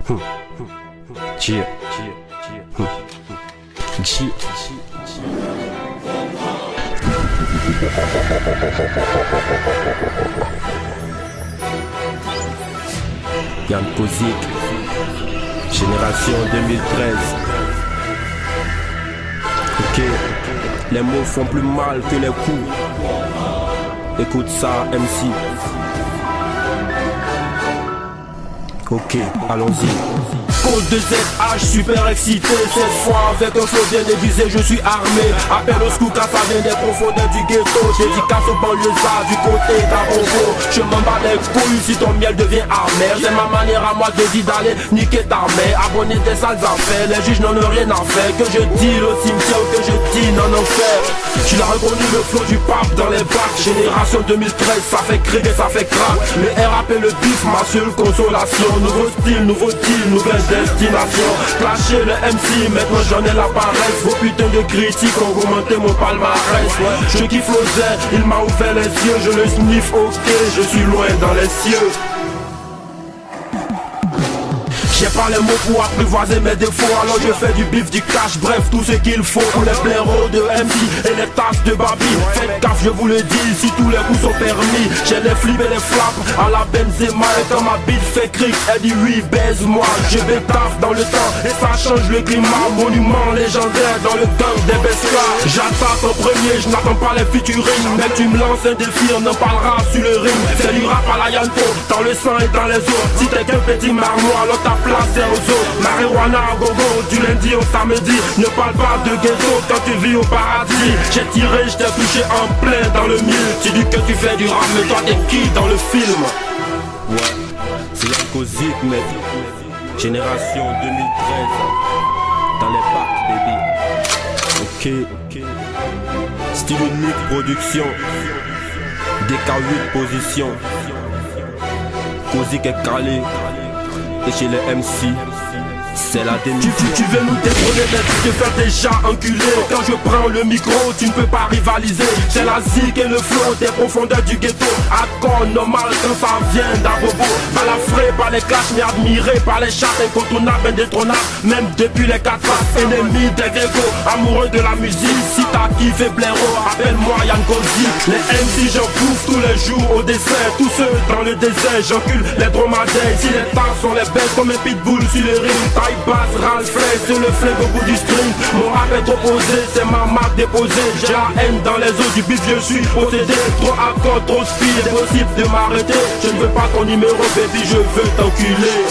Yann Kozik, génération 2013. Ok, les mots font plus mal que les coups. Écoute ça, MC. Ok, allons-y. Code de ZH, super excité. Cette fois avec un flow bien aiguisé, je suis armé. Appel au scout car ça vient des profondeurs du ghetto. Dédicace aux banlieusards du côté d'Abongo. Je m'en bats les couilles si ton miel devient amer. C'est ma manière à moi de dire d'aller niquer ta mère. Abonner tes sales affaires, les juges n'en ont rien à faire. Que je deal au cimetière ou que je deal en enfer. Tu l'as reconnu le flow du pape dans les bacs. Génération 2013, ça fait crier, ça fait crack. Le rap et le bif, ma seule consolation. Nouveau style, nouveau deal, nouvelle destination. Clasher le MC, maintenant j'en ai la paresse. Vos putains de critiques ont augmenté mon palmarès. Je kiffe l'oseille, il m'a ouvert les yeux. Je le sniff, ok, je suis loin dans les cieux. J'ai pas les mots pour apprivoiser mes défauts, alors je fais du bif, du cash, bref tout ce qu'il faut. Pour les blaireaux de MC et les tasses de Babi. Faites gaffe, je vous le dis, si tous les coups sont permis. J'ai les flips et les flaps à la Benzema. Et quand ma bite fait cric, elle dit oui, baise-moi. Je vais taf dans le temps et ça change le climat. Monument légendaire dans le gang des bestas. J'attaque en premier, je n'attends pas les featuring. Mais tu me lances un défi, on en parlera sur le ring. C'est du rap à la Yanto, dans le sang et dans les os. Si t'es qu'un petit marmois, alors ta place est aux autres. Marijuana à gogo, du lundi au samedi. Ne parle pas de ghetto quand tu vis au paradis. J'ai tiré, je t'ai touché en plein dans le mille. Tu dis que tu fais du rap, mais toi t'es qui dans le film? Ouais, c'est Yann Kozik, mec. Génération 2013. Dans les packs, baby. Ok. Style unique production. DK8 position. Kozik est calé. Et chez les MC, c'est la démission. Tu veux nous détrôner mais tu te fais déjà enculer. Quand je prends le micro, tu ne peux pas rivaliser. C'est la zik et le flow des profondeurs du ghetto. Accord normal quand ça vient d'Abobo. Balafré par les clashs mais admiré par les chats. Incontournables, indétrônables, même depuis les 4 faces. Ennemi des ghettos, amoureux de la musique. Si t'as kiffé blaireau, appelle-moi Yann Kozik. Les MC j'en bouffe tous les jours au dessert. Tous ceux dans le désert, j'encule les dromadaires. Si les tasses sont les bêtes comme un pitbull sur les rimes. Taille basse, râle frais, c'est le flingue au bout du string. Mon rap est trop posé, c'est ma marque déposée. J'ai la haine dans les os du bif, je suis possédé. Trop accord, trop speed, c'est possible de m'arrêter. Je ne veux pas ton numéro, baby, je veux t'enculer.